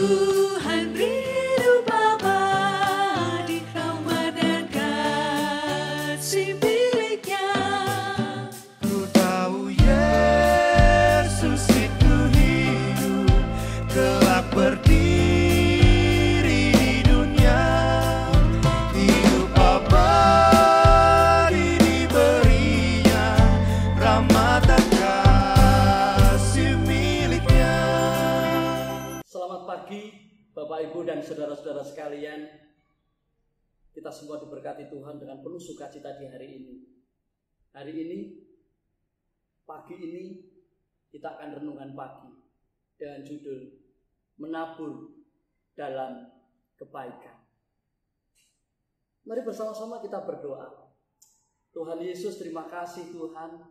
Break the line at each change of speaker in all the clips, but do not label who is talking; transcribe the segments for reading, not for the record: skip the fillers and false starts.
Tuhan rindu Bapa di rahmat dan kasih miliknya.
Ku tahu Yesus itu hidup, kelak berdiri di dunia. Hidup abadi diberinya, rahmat dan kasih miliknya.
Selamat pagi Bapak Ibu dan saudara-saudara sekalian. Kita semua diberkati Tuhan dengan penuh sukacita di hari ini. Hari ini, pagi ini kita akan renungan pagi dengan judul Menabur dalam Kebaikan. Mari bersama-sama kita berdoa. Tuhan Yesus, terima kasih Tuhan.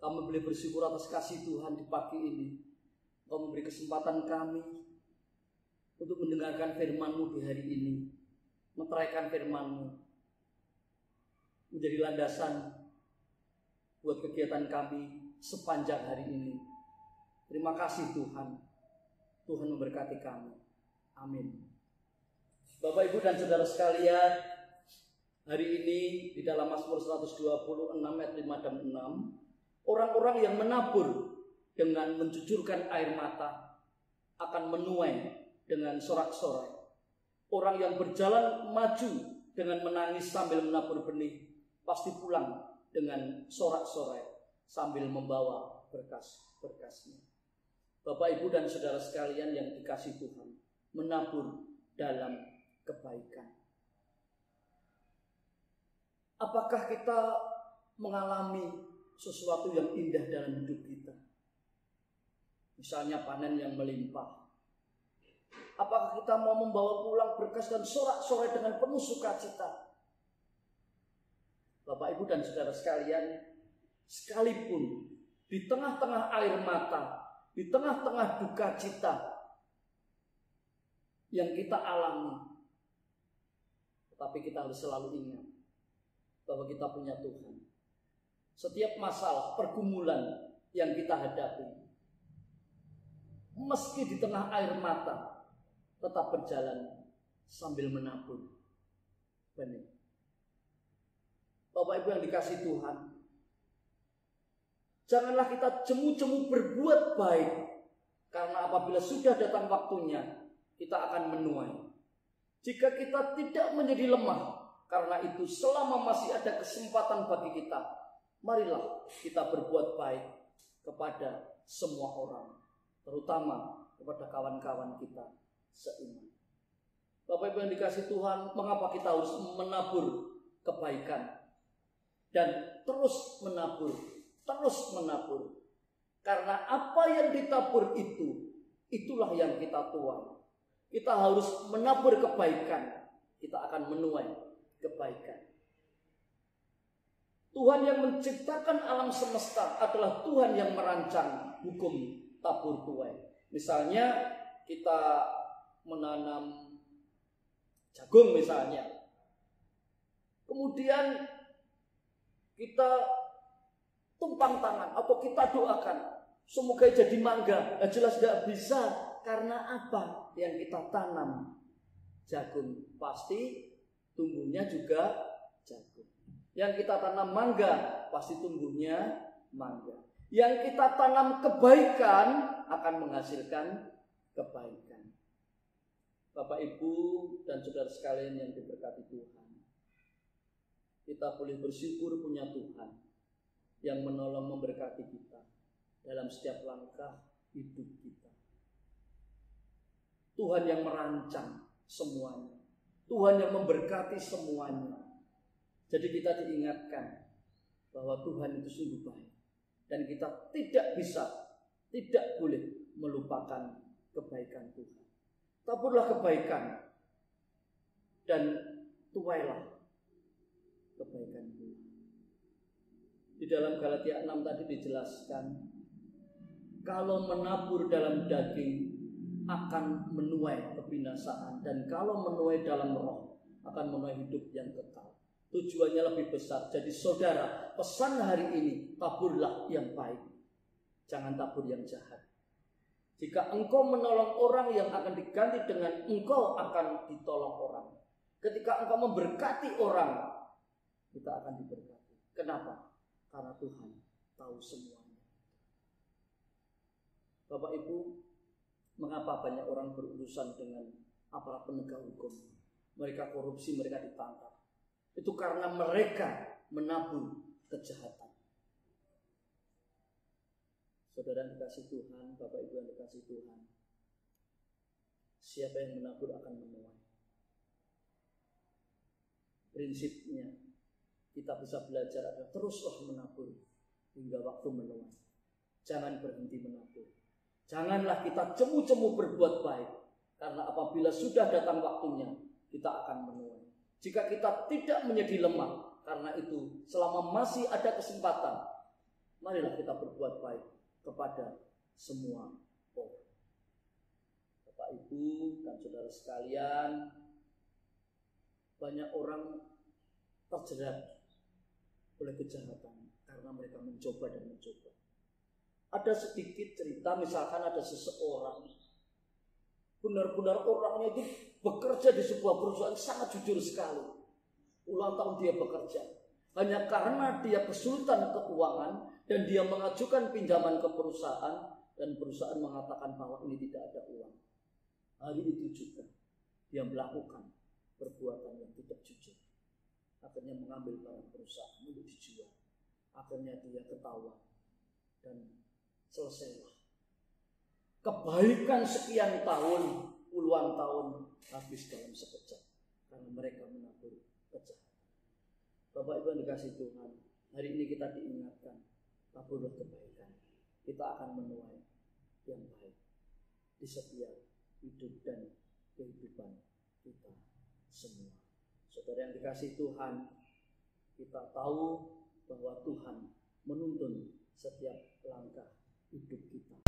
Kami boleh bersyukur atas kasih Tuhan di pagi ini. Kau memberi kesempatan kami untuk mendengarkan firman-Mu di hari ini, meteraikan firman-Mu menjadi landasan buat kegiatan kami sepanjang hari ini. Terima kasih Tuhan. Tuhan memberkati kami. Amin. Bapak Ibu dan saudara sekalian, hari ini di dalam Mazmur 126 ayat 5 dan 6, orang-orang yang menabur dengan mencucurkan air mata akan menuai dengan sorak-sorai. Orang yang berjalan maju dengan menangis sambil menabur benih pasti pulang dengan sorak-sorai sambil membawa berkas-berkasnya. Bapak Ibu dan saudara sekalian yang dikasihi Tuhan, menabur dalam kebaikan. Apakah kita mengalami sesuatu yang indah dalam hidup kita? Misalnya panen yang melimpah. Apakah kita mau membawa pulang berkas dan sorak-sorai dengan penuh sukacita? Bapak Ibu dan saudara sekalian, sekalipun di tengah-tengah air mata, di tengah-tengah duka cita yang kita alami, tetapi kita harus selalu ingat bahwa kita punya Tuhan. Setiap masalah, pergumulan yang kita hadapi, meski di tengah air mata, tetap berjalan sambil menabur benih. Bapak Ibu yang dikasihi Tuhan, janganlah kita jemu-jemu berbuat baik, karena apabila sudah datang waktunya, kita akan menuai. Jika kita tidak menjadi lemah, karena itu selama masih ada kesempatan bagi kita, marilah kita berbuat baik kepada semua orang, terutama kepada kawan-kawan kita seiman. Bapak Ibu yang dikasihi Tuhan, mengapa kita harus menabur kebaikan dan terus menabur, terus menabur? Karena apa yang ditabur itu, itulah yang kita tuai. Kita harus menabur kebaikan, kita akan menuai kebaikan. Tuhan yang menciptakan alam semesta adalah Tuhan yang merancang hukum tabur tuai. Misalnya kita menanam jagung misalnya, kemudian kita tumpang tangan atau kita doakan semoga jadi mangga. Jelas tidak bisa, karena apa yang kita tanam jagung pasti tumbuhnya juga jagung. Yang kita tanam mangga pasti tumbuhnya mangga. Yang kita tanam kebaikan akan menghasilkan kebaikan. Bapak Ibu dan saudara sekalian yang diberkati Tuhan, kita boleh bersyukur punya Tuhan yang menolong memberkati kita dalam setiap langkah hidup kita. Tuhan yang merancang semuanya, Tuhan yang memberkati semuanya. Jadi kita diingatkan bahwa Tuhan itu sungguh baik, dan kita tidak boleh melupakan kebaikan Tuhan. Taburlah kebaikan dan tuailah kebaikan Tuhan. Di dalam Galatia 6 tadi dijelaskan, kalau menabur dalam daging akan menuai kebinasaan, dan kalau menuai dalam roh akan menuai hidup yang kekal. Tujuannya lebih besar. Jadi saudara, pesan hari ini, taburlah yang baik, jangan tabur yang jahat. Jika engkau menolong orang, yang akan diganti dengan engkau akan ditolong orang. Ketika engkau memberkati orang, kita akan diberkati. Kenapa? Karena Tuhan tahu semuanya. Bapak Ibu, mengapa banyak orang berurusan dengan aparat penegak hukum? Mereka korupsi, mereka ditangkap. Itu karena mereka menabur kejahatan. Saudara yang dikasih Tuhan, Bapak Ibu yang dikasih Tuhan, siapa yang menabur akan menuai. Prinsipnya kita bisa belajar adalah teruslah menabur hingga waktu menuai. Jangan berhenti menabur. Janganlah kita cemu-cemu berbuat baik, karena apabila sudah datang waktunya, kita akan menuai. Jika kita tidak menjadi lemah, karena itu selama masih ada kesempatan, marilah kita berbuat baik kepada semua orang. Bapak Ibu dan saudara sekalian, banyak orang terjerat oleh kejahatan karena mereka mencoba dan mencoba. Ada sedikit cerita, misalkan ada seseorang, benar-benar orangnya itu bekerja di sebuah perusahaan sangat jujur sekali. Ulang tahun dia bekerja. Hanya karena dia kesulitan keuangan dan dia mengajukan pinjaman ke perusahaan dan perusahaan mengatakan bahwa ini tidak ada uang. Hari itu juga dia melakukan perbuatan yang tidak jujur. Akhirnya mengambil barang perusahaan untuk dijual. Akhirnya dia ketahuan dan selesailah. Kebaikan sekian tahun, puluhan tahun habis dalam sekejap karena mereka menabur kejahatan. Bapak Ibu yang dikasih Tuhan, hari ini kita diingatkan, taburlah kebaikan. Kita akan menuai yang baik di setiap hidup dan kehidupan kita semua. Saudara yang dikasih Tuhan, kita tahu bahwa Tuhan menuntun setiap langkah hidup kita.